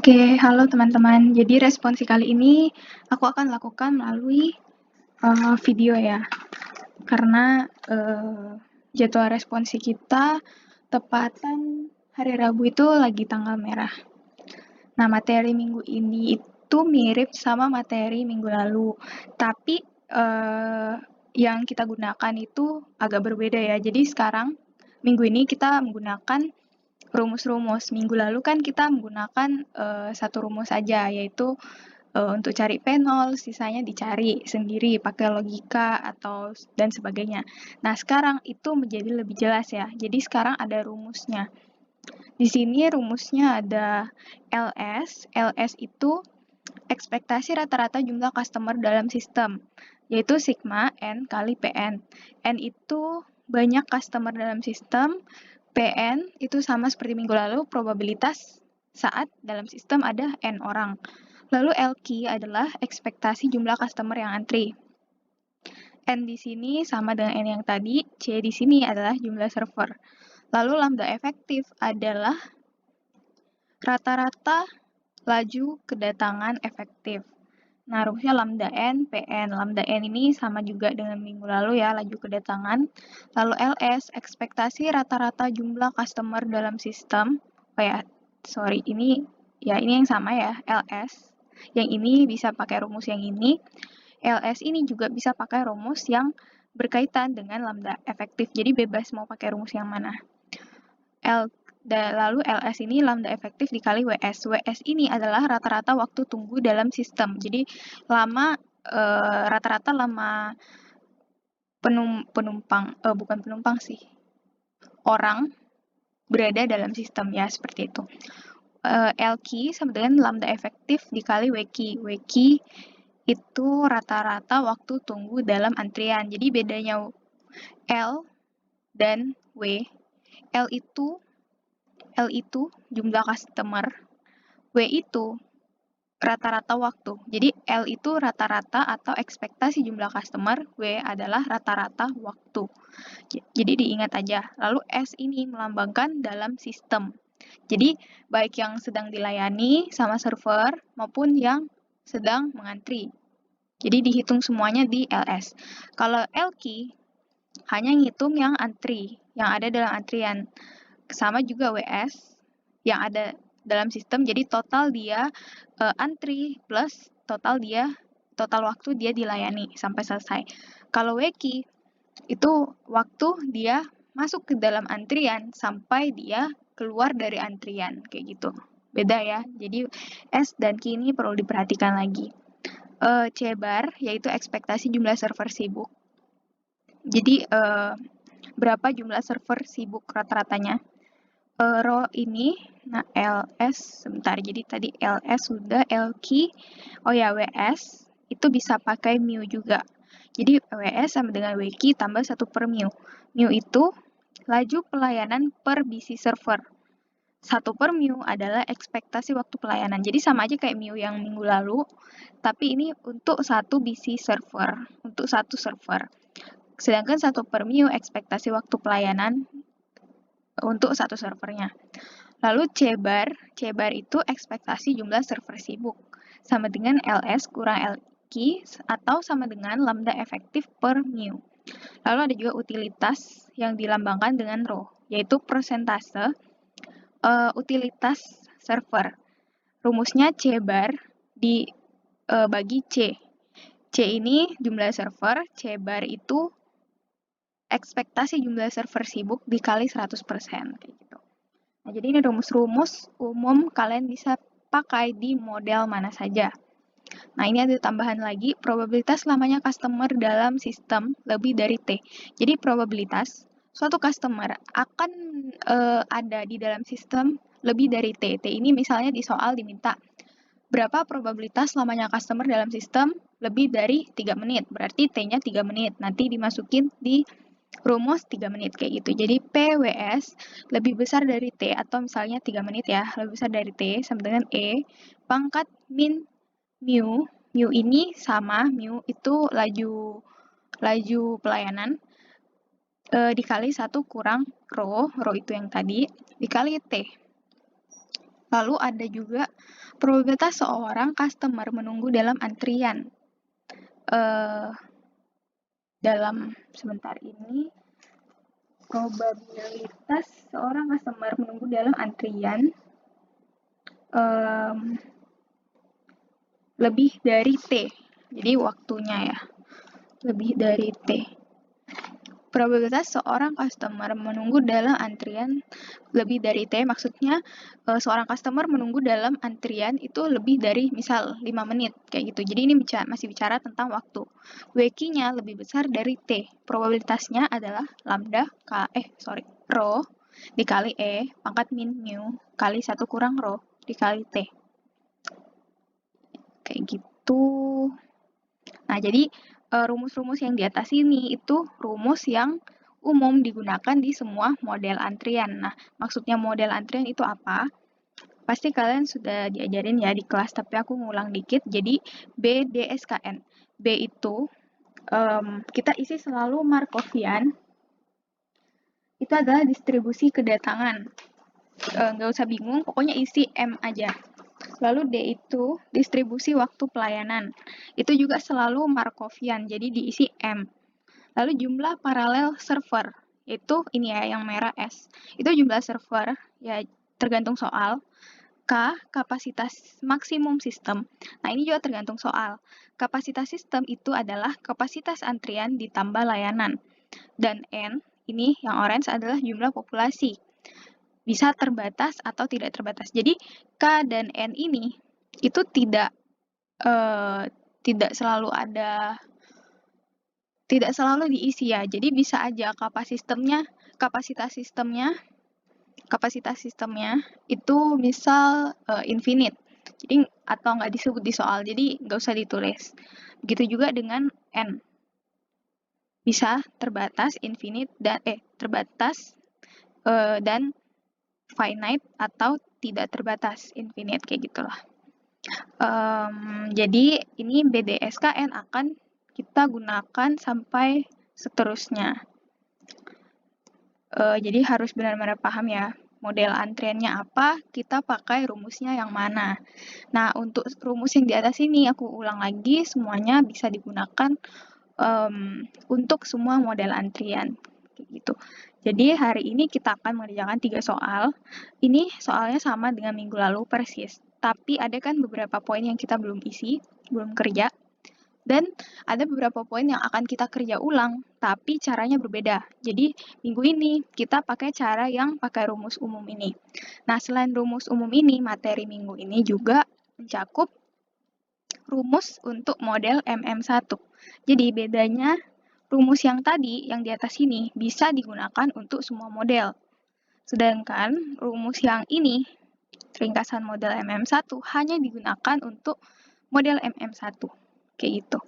Oke, halo teman-teman. Jadi responsi kali ini aku akan lakukan melalui video ya, karena jadwal responsi kita tepatan hari Rabu itu lagi tanggal merah. Nah, materi minggu ini itu mirip sama materi minggu lalu, tapi yang kita gunakan itu agak berbeda ya. Jadi sekarang minggu ini kita menggunakan rumus-rumus. Minggu lalu kan kita menggunakan satu rumus saja, yaitu untuk cari P0, sisanya dicari sendiri pakai logika atau dan sebagainya. Nah, sekarang itu menjadi lebih jelas ya. Jadi sekarang ada rumusnya. Di sini rumusnya ada LS. LS itu ekspektasi rata-rata jumlah customer dalam sistem, yaitu sigma N kali PN. N itu banyak customer dalam sistem, PN itu sama seperti minggu lalu, probabilitas saat dalam sistem ada N orang. Lalu LQ adalah ekspektasi jumlah customer yang antri. N di sini sama dengan N yang tadi, C di sini adalah jumlah server. Lalu lambda efektif adalah rata-rata laju kedatangan efektif. Nah, rumusnya lambda N, PN. Lambda N ini sama juga dengan minggu lalu ya, laju kedatangan. Lalu LS, ekspektasi rata-rata jumlah customer dalam sistem. Oh ya, sorry, ini yang sama ya, LS. Yang ini bisa pakai rumus yang ini. LS ini juga bisa pakai rumus yang berkaitan dengan lambda efektif. Jadi bebas mau pakai rumus yang mana. Lalu LS ini lambda efektif dikali WS. WS ini adalah rata-rata waktu tunggu dalam sistem. Jadi rata-rata lama orang berada dalam sistem ya, seperti itu. LQ sama dengan lambda efektif dikali WQ. WQ itu rata-rata waktu tunggu dalam antrian. Jadi bedanya L dan W. L itu jumlah customer, W itu rata-rata waktu. Jadi L itu rata-rata atau ekspektasi jumlah customer, W adalah rata-rata waktu. Jadi diingat aja. Lalu S ini melambangkan dalam sistem. Jadi baik yang sedang dilayani sama server maupun yang sedang mengantri. Jadi dihitung semuanya di LS. Kalau LQ hanya ngitung yang antri, yang ada dalam antrian. Sama juga WS yang ada dalam sistem, jadi total dia antri plus total waktu dia dilayani sampai selesai. Kalau WQ itu waktu dia masuk ke dalam antrian sampai dia keluar dari antrian, kayak gitu. Beda ya, jadi S dan Q ini perlu diperhatikan lagi. C bar, yaitu ekspektasi jumlah server sibuk. Jadi berapa jumlah server sibuk rata-ratanya. Row ini, nah LS, sebentar, jadi tadi LS sudah, LQ, oh ya WS, itu bisa pakai mu juga. Jadi WS sama dengan WQ tambah 1 per mu. Mu itu laju pelayanan per busy server. 1 per mu adalah ekspektasi waktu pelayanan. Jadi sama aja kayak mu yang minggu lalu, tapi ini untuk satu busy server, untuk satu server. Sedangkan 1 per mu ekspektasi waktu pelayanan untuk satu servernya. Lalu C bar itu ekspektasi jumlah server sibuk, sama dengan LS kurang LQ atau sama dengan lambda efektif per mu. Lalu ada juga utilitas yang dilambangkan dengan rho, yaitu persentase utilitas server. Rumusnya C bar dibagi C. C ini jumlah server, C bar itu ekspektasi jumlah server sibuk dikali 100%. Kayak gitu. Nah, jadi ini rumus-rumus umum kalian bisa pakai di model mana saja. Nah, ini ada tambahan lagi, probabilitas lamanya customer dalam sistem lebih dari T. Jadi probabilitas suatu customer akan ada di dalam sistem lebih dari T. T ini misalnya di soal diminta berapa probabilitas lamanya customer dalam sistem lebih dari 3 menit. Berarti T-nya 3 menit. Nanti dimasukin di rumus 3 menit kayak gitu. Jadi PWS lebih besar dari T atau misalnya 3 menit ya, lebih besar dari T sama dengan E pangkat min mu. Mu ini sama, mu itu laju pelayanan dikali 1 kurang rho itu yang tadi, dikali T. Lalu ada juga probabilitas seorang customer menunggu dalam antrian. Dalam sebentar ini, probabilitas seorang customer menunggu dalam antrian lebih dari T. Jadi waktunya ya, lebih dari T. Probabilitas seorang customer menunggu dalam antrian lebih dari T, maksudnya seorang customer menunggu dalam antrian itu lebih dari misal 5 menit, kayak gitu. Jadi ini masih bicara tentang waktu. WQ-nya lebih besar dari T. Probabilitasnya adalah lambda rho dikali E pangkat min mu kali 1 kurang rho dikali T. Kayak gitu. Nah, jadi rumus-rumus yang di atas ini itu rumus yang umum digunakan di semua model antrian. Nah, maksudnya model antrian itu apa? Pasti kalian sudah diajarin ya di kelas, tapi aku ngulang dikit. Jadi, BDSKN. B itu kita isi selalu Markovian. Itu adalah distribusi kedatangan. Nggak usah bingung, pokoknya isi M aja. Lalu D itu distribusi waktu pelayanan. Itu juga selalu Markovian, jadi diisi M. Lalu jumlah paralel server, itu ini ya yang merah S. Itu jumlah server, ya tergantung soal. K, kapasitas maksimum sistem. Nah, ini juga tergantung soal. Kapasitas sistem itu adalah kapasitas antrian ditambah layanan. Dan N, ini yang orange adalah jumlah populasi. Bisa terbatas atau tidak terbatas. Jadi K dan N ini itu tidak selalu diisi ya. Jadi bisa aja kapasitas sistemnya itu misal infinite. Jadi atau nggak disebut di soal. Jadi nggak usah ditulis. Begitu juga dengan N. Bisa terbatas, infinite dan terbatas dan finite atau tidak terbatas, infinite kayak gitulah. Jadi ini BDSKN akan kita gunakan sampai seterusnya. Jadi harus benar-benar paham ya, model antriannya apa, kita pakai rumusnya yang mana. Nah, untuk rumus yang di atas ini aku ulang lagi, semuanya bisa digunakan untuk semua model antrian. Gitu. Jadi hari ini kita akan mengerjakan 3 soal. Ini soalnya sama dengan minggu lalu persis. Tapi ada kan beberapa poin yang kita belum isi, belum kerja. Dan ada beberapa poin yang akan kita kerja ulang, tapi caranya berbeda. Jadi minggu ini kita pakai cara yang pakai rumus umum ini. Nah, selain rumus umum ini, materi minggu ini juga mencakup rumus untuk model MM1. Jadi bedanya rumus yang tadi, yang di atas ini, bisa digunakan untuk semua model. Sedangkan rumus yang ini, ringkasan model MM1, hanya digunakan untuk model MM1. Kayak gitu.